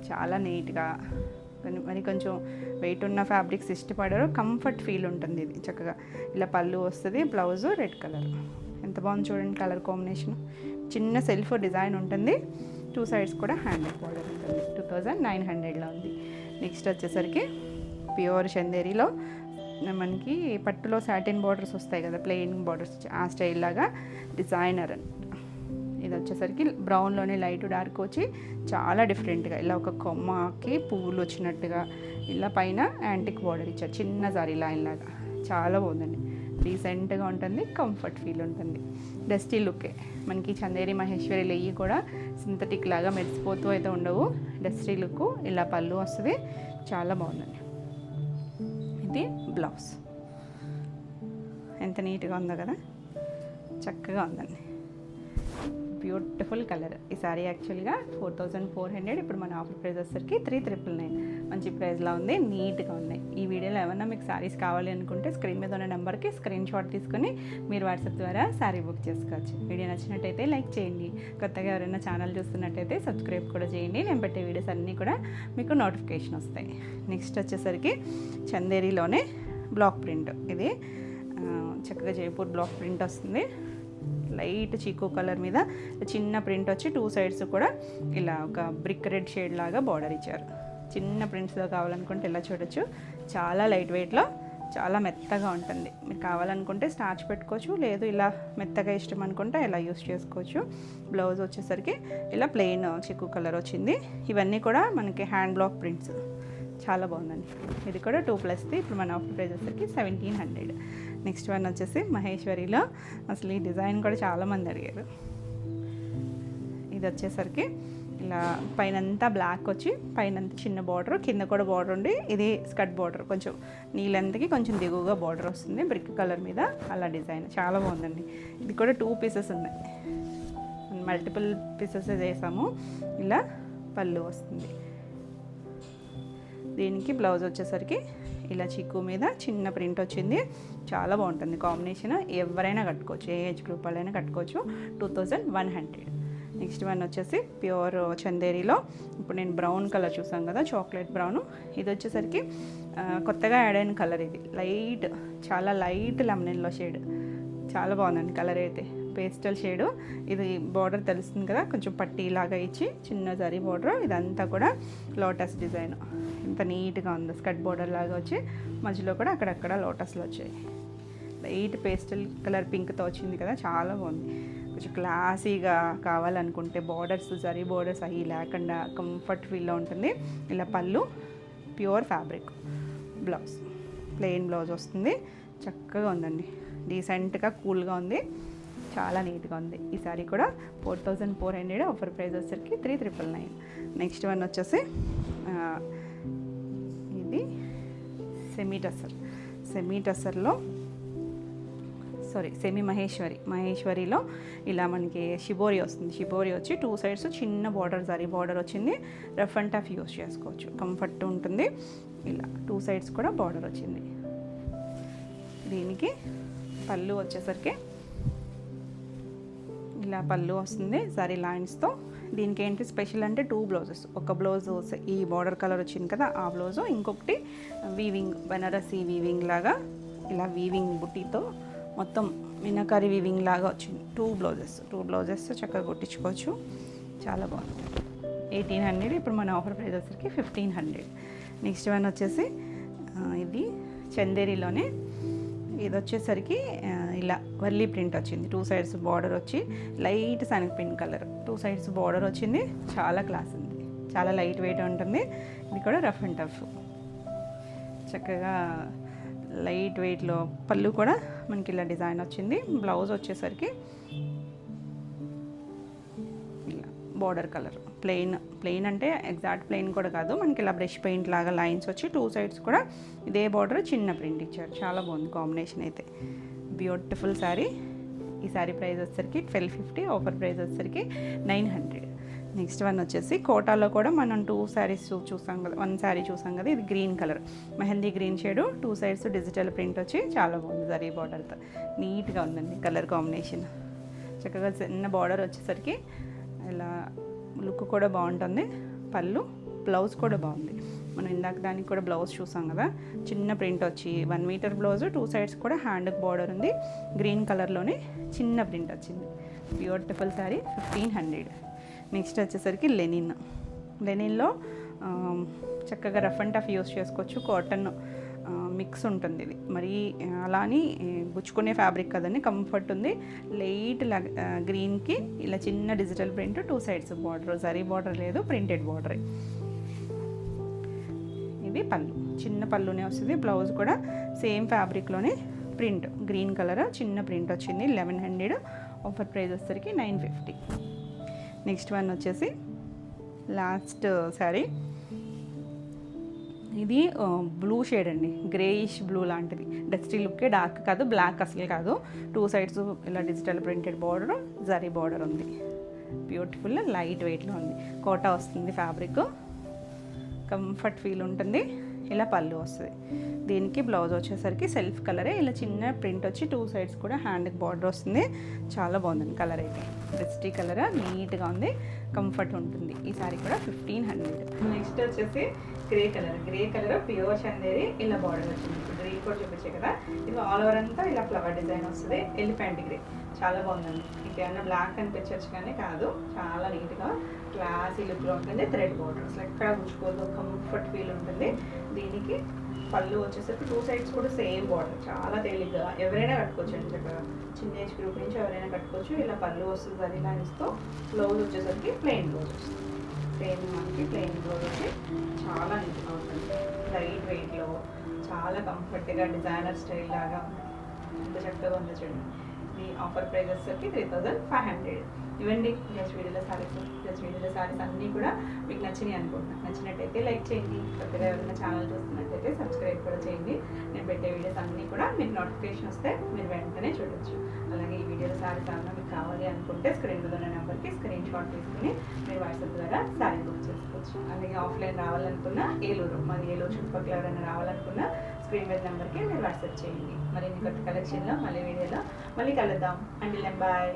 చాలా నీట్గా. మరి కొంచెం వెయిట్ ఉన్న ఫ్యాబ్రిక్స్ ఇష్టపడారు, కంఫర్ట్ ఫీల్ ఉంటుంది. ఇది చక్కగా ఇలా పళ్ళు వస్తుంది, బ్లౌజు రెడ్ కలర్. ఎంత బాగుంది చూడండి కలర్ కాంబినేషన్. చిన్న సెల్ఫ్ డిజైన్ ఉంటుంది, 2 సైడ్స్ కూడా హ్యాండ్ బార్డర్ ఉంటుంది. 2900లో ఉంది. నెక్స్ట్ వచ్చేసరికి ప్యూర్ చందేరిలో మనకి పట్టులో సాటిన్ బార్డర్స్ వస్తాయి కదా, ప్లెయిన్ బార్డర్స్, ఆ స్టైల్ లాగా డిజైనర్ అనమాట. ఇది వచ్చేసరికి బ్రౌన్లోనే లైట్ డార్క్ వచ్చి చాలా డిఫరెంట్గా ఇలా ఒక కొమ్మకి పువ్వులు వచ్చినట్టుగా ఇలా పైన యాంటిక్ బార్డర్ ఇచ్చారు, చిన్న జారీ లైన్ లాగా. చాలా బాగుందండి, డీసెంట్గా ఉంటుంది, కంఫర్ట్ ఫీల్ ఉంటుంది. డస్టీ లుక్కే మనకి చందేరి మహేశ్వరి లెయ్యి కూడా సింథటిక్ లాగా మెరిసిపోతూ అయితే ఉండవు. Dusty look. ఇలా పళ్ళు వస్తుంది, చాలా బాగుందండి. ఇది బ్లౌజ్. ఎంత నీట్గా ఉందో కదా, చక్కగా ఉందండి. Beautiful colour. ఈ సారీ యాక్చువల్గా 4400, ఇప్పుడు మన ఆఫర్ ప్రైస్ వచ్చేసరికి 3999. మంచి ప్రైస్లో ఉంది, నీట్గా ఉన్నాయి. ఈ వీడియోలో ఏమన్నా మీకు సారీస్ కావాలి అనుకుంటే స్క్రీన్ మీద ఉన్న నెంబర్కి స్క్రీన్ షాట్ తీసుకొని మీరు వాట్సాప్ ద్వారా సారీ బుక్ చేసుకోవచ్చు. వీడియో నచ్చినట్టయితే లైక్ చేయండి. కొత్తగా ఎవరైనా ఛానల్ చూస్తున్నట్టయితే సబ్స్క్రైబ్ కూడా చేయండి. నేను పెట్టే వీడియోస్ అన్నీ కూడా మీకు నోటిఫికేషన్ వస్తాయి. నెక్స్ట్ వచ్చేసరికి చందేరిలోనే బ్లాక్ ప్రింట్. ఇది చక్కగా జైపూర్ బ్లాక్ ప్రింట్ వస్తుంది. లైట్ చీకో కలర్ మీద చిన్న ప్రింట్ వచ్చి 2 సైడ్స్ కూడా ఇలా ఒక బ్రిక్ రెడ్ షేడ్ లాగా బార్డర్ ఇచ్చారు. చిన్న ప్రింట్స్లో కావాలనుకుంటే ఇలా చూడొచ్చు. చాలా లైట్ వెయిట్లో చాలా మెత్తగా ఉంటుంది. మీరు కావాలనుకుంటే స్టార్చ్ పెట్టుకోవచ్చు, లేదు ఇలా మెత్తగా ఇష్టం అనుకుంటే ఇలా యూస్ చేసుకోవచ్చు. బ్లౌజ్ వచ్చేసరికి ఇలా ప్లెయిన్ చిక్కు కలర్ వచ్చింది. ఇవన్నీ కూడా మనకి హ్యాండ్ బ్లాక్ ప్రింట్స్. చాలా బాగుందండి. ఇది కూడా 2+3. ఇప్పుడు మన ఆఫర్ ప్రైస్ వచ్చేసరికి 1700. నెక్స్ట్ వన్ వచ్చేసి మహేశ్వరిలో. అసలు ఈ డిజైన్ కూడా చాలామంది అడిగారు. ఇది వచ్చేసరికి ఇలా పైనంతా బ్లాక్ వచ్చి పైనంతా చిన్న బార్డర్, కింద కూడా బార్డర్ ఉండి ఇది స్కర్ట్ బార్డర్, కొంచెం నీ లెంత్కి కొంచెం దిగువగా బార్డర్ వస్తుంది బ్రిక్ కలర్ మీద. అలా డిజైన్ చాలా బాగుందండి. ఇది కూడా 2 పీసెస్ ఉన్నాయి, మల్టిపుల్ పీసెస్ చేసాము. ఇలా పళ్ళు వస్తుంది. దీనికి బ్లౌజ్ వచ్చేసరికి ఇలా చిక్కు మీద చిన్న ప్రింట్ వచ్చింది. చాలా బాగుంటుంది కాంబినేషన్. ఎవరైనా కట్టుకోవచ్చు, ఏ ఏజ్ గ్రూప్ వాళ్ళైనా కట్టుకోవచ్చు. 2100. నెక్స్ట్ వన్ వచ్చేసి ప్యూర్ చందేరిలో. ఇప్పుడు నేను బ్రౌన్ కలర్ చూసాను కదా, చాక్లెట్ బ్రౌన్. ఇది వచ్చేసరికి కొత్తగా యాడ్ అయిన కలర్. ఇది లైట్, చాలా లైట్ లెమనెల్లో షేడ్. చాలా బాగుందండి కలర్ అయితే, పేస్టల్ షేడు. ఇది బార్డర్ తెలుస్తుంది కదా, కొంచెం పట్టీలాగా ఇచ్చి చిన్న జరీ బార్డర్. ఇదంతా కూడా లోటస్ డిజైన్. ఎంత నీట్గా ఉంది. స్కర్ట్ బార్డర్ లాగా వచ్చి మధ్యలో కూడా అక్కడక్కడ లోటస్లు వచ్చాయి. లైట్ పేస్టల్ కలర్ పింక్తో వచ్చింది కదా, చాలా బాగుంది. కొంచెం క్లాసీగా కావాలనుకుంటే బార్డర్స్, జరీ బార్డర్స్ అవి లేకుండా కంఫర్ట్ ఫీల్లో ఉంటుంది. ఇలా పళ్ళు pure fabric. Blouse plain blouse వస్తుంది. చక్కగా ఉందండి, డీసెంట్గా కూల్గా ఉంది, చాలా నీట్గా ఉంది. ఈ సారీ కూడా 4400. ఆఫర్ ప్రైస్ వచ్చేసరికి 3999. నెక్స్ట్ వన్ వచ్చేసి ఇది సెమీ టసర్లో సెమీ మహేశ్వరిలో ఇలా మనకి షిబోరి వస్తుంది. షిబోరి వచ్చి 2 సైడ్స్ చిన్న బార్డర్, జరీ బార్డర్ వచ్చింది. రఫ్ అండ్ టఫ్ యూస్ చేసుకోవచ్చు, కంఫర్ట్ ఉంటుంది. ఇలా 2 సైడ్స్ కూడా బార్డర్ వచ్చింది. దీనికి పళ్ళు వచ్చేసరికి ఇలా పళ్ళు వస్తుంది జరీ లైన్స్తో. దీనికి ఏంటి స్పెషల్ అంటే 2 బ్లౌజెస్. ఒక బ్లౌజ్ ఈ బార్డర్ కలర్ వచ్చింది కదా, ఆ బ్లౌజు. ఇంకొకటి వీవింగ్, బనారసీ వీవింగ్ లాగా ఇలా వీవింగ్ బుట్టీతో మొత్తం మినకారి వీవింగ్ లాగా వచ్చింది. 2 బ్లౌజెస్ చక్కగా కుట్టించుకోవచ్చు. చాలా బాగుంది. 1800. ఇప్పుడు మన ఆఫర్ ప్రైస్ వచ్చేసరికి 1500. నెక్స్ట్ వన్ వచ్చేసి ఇది చందేరిలోనే. ఇది వచ్చేసరికి ఇలా వర్లీ ప్రింట్ వచ్చింది. 2 సైడ్స్ బార్డర్ వచ్చి లైట్ శనగపిండి కలర్. 2 సైడ్స్ బార్డర్ వచ్చింది. చాలా క్లాస్ ఉంది, చాలా లైట్ వెయిట్ ఉంటుంది. ఇది కూడా రఫ్ అండ్ టఫ్, చక్కగా లైట్ వెయిట్లో. పళ్ళు కూడా మనకి ఇలా డిజైన్ వచ్చింది. బ్లౌజ్ వచ్చేసరికి ఇలా బార్డర్ కలర్ ప్లెయిన్ అంటే ఎగ్జాక్ట్ ప్లెయిన్ కూడా కాదు, మనకి ఇలా బ్రష్ పెయింట్ లాగా లైన్స్ వచ్చి 2 సైడ్స్ కూడా ఇదే బార్డర్, చిన్న ప్రింట్ ఇచ్చారు. చాలా బాగుంది కాంబినేషన్ అయితే. బ్యూటిఫుల్ శారీ. ఈ శారీ ప్రైస్ వచ్చేసరికి 1250. ఆఫర్ ప్రైస్ వచ్చేసరికి 900. నెక్స్ట్ వన్ వచ్చేసి కోటాలో కూడా మనం 2 శారీస్ చూసాం కదా, 1 శారీ చూసాం కదా. ఇది green colour, mehndi green shade. 2 sides digital print వచ్చి చాలా బాగుంది. జరీ బార్డర్తో నీట్గా ఉందండి కలర్ కాంబినేషన్. చక్కగా చిన్న బార్డర్ వచ్చేసరికి ఇలా లుక్ కూడా బాగుంటుంది. పళ్ళు, బ్లౌజ్ కూడా బాగుంది. మనం ఇందాక దానికి కూడా బ్లౌజ్ చూసాం కదా, చిన్న ప్రింట్ వచ్చి 1 మీటర్ బ్లౌజ్. 2 సైడ్స్ కూడా హ్యాండ్కి బార్డర్ ఉంది. గ్రీన్ కలర్లోనే చిన్న ప్రింట్ వచ్చింది. బ్యూటిఫుల్ శారీ. 1500. నెక్స్ట్ వచ్చేసరికి లెనిన్లో చక్కగా రఫ్ అండ్ టఫ్ యూస్ చేసుకోవచ్చు. కాటన్ మిక్స్ ఉంటుంది. ఇది మరి అలా అని గుచ్చుకునే ఫ్యాబ్రిక్ కదండి, కంఫర్ట్ ఉంది. లైట్ గ్రీన్కి ఇలా చిన్న digital print. 2 sides border, zari border లేదు, ప్రింటెడ్ బార్డర్. ఇది పళ్ళు, చిన్న పళ్ళునే వస్తుంది. బ్లౌజ్ కూడా సేమ్ ఫ్యాబ్రిక్లోనే ప్రింట్, గ్రీన్ కలర్ చిన్న ప్రింట్ వచ్చింది. 1100. ఆఫర్ ప్రైస్ వచ్చేసరికి 950. నెక్స్ట్ వన్ వచ్చేసి లాస్ట్ శారీ. ఇది బ్లూ షేడ్ అండి, గ్రేయిష్ బ్లూ లాంటిది. డస్టీ లుక్కే, డార్క్ కాదు, బ్లాక్ అసలు కాదు. 2 సైడ్స్ ఇలా digital printed border, zari border ఉంది. బ్యూటిఫుల్ లైట్ వెయిట్లో ఉంది. కోటా వస్తుంది ఫ్యాబ్రిక్, కంఫర్ట్ ఫీల్ ఉంటుంది. ఇలా పళ్ళు వస్తుంది. దీనికి బ్లౌజ్ వచ్చేసరికి సెల్ఫ్ కలరే, ఇలా చిన్న ప్రింట్ వచ్చి 2 సైడ్స్ కూడా హ్యాండ్కి బార్డర్ వస్తుంది. చాలా బాగుందండి కలర్ అయితే. డస్టీ కలర్, నీట్గా ఉంది, కంఫర్ట్ ఉంటుంది. ఈ సారీ కూడా 1500. నెక్స్ట్ వచ్చేసి గ్రే కలర్ ప్యూర్ చందేరి. ఇలా బార్డర్ వచ్చింది. కూడా చూపించే కదా, ఇది ఆల్ ఓవర్ అంతా ఇలా ఫ్లవర్ డిజైన్ వస్తుంది. ఎలిఫెంట్ గ్రే చాలా బాగుందండి. మీకు ఏమన్నా బ్లాక్ అనిపించవచ్చు కానీ కాదు, చాలా నీట్గా క్లాసీ లుక్లో ఉంటుంది. థ్రెడ్ బోర్డర్ అసలు ఎక్కడ గుచ్చుకోదు, కంఫర్ట్ ఫీల్ ఉంటుంది. దీనికి పళ్ళు వచ్చేసరికి 2 సైడ్స్ కూడా సేమ్ బార్డర్, చాలా తేలిగ్గా ఎవరైనా కట్టుకోవచ్చు అండి. చక్కగా చిన్న ఏజ్ గ్రూప్ నుంచి ఎవరైనా కట్టుకోవచ్చు. ఇలా పళ్ళు వస్తుంది అది లైన్స్తో. బ్లౌజ్ వచ్చేసరికి ప్లెయిన్ బ్లౌజ్ వస్తుంది. సేమ్ మనకి ప్లెయిన్ బ్లౌజ్ వచ్చి చాలా నీట్గా ఉంటుంది. లైట్ వెయిట్లో చాలా కంఫర్ట్గా డిజైనర్ స్టైల్ లాగా ఎంత చక్కగా ఉందో చూడండి. ఈ ఆఫర్ ప్రైస్ వచ్చేసరికి 3500. ఇవ్వండి నెక్స్ట్ వీడియోలో సారీస్ అన్నీ కూడా మీకు నచ్చినాయి అనుకుంటున్నాను. నచ్చినట్టయితే లైక్ చేయండి. కొత్తగా ఎవరైనా ఛానల్ చూస్తున్నట్టయితే సబ్స్క్రైబ్ కూడా చేయండి. నేను పెట్టే వీడియోస్ అన్నీ కూడా మీకు నోటిఫికేషన్ వస్తే మీరు వెంటనే చూడొచ్చు. అలాగే ఈ వీడియోలో సారీస్ ఏమైనా మీకు కావాలి అనుకుంటే స్క్రీన్ మీద ఉన్న నెంబర్కి స్క్రీన్ షాట్ తీసుకుని మీరు వాట్సాప్ ద్వారా సారీ బుక్ చేసుకోవచ్చు. అలాగే ఆఫ్లైన్ రావాలనుకున్నా ఏలూరు, మరి ఏలూరు చుట్టుపక్కల ఎవరైనా రావాలనుకున్నా స్క్రీన్ మీద నెంబర్కి మీరు వాట్సాప్ చేయండి. మరి కొత్త కలెక్షన్లో మళ్ళీ వీడియోలో మళ్ళీ కలుద్దాం. And bye.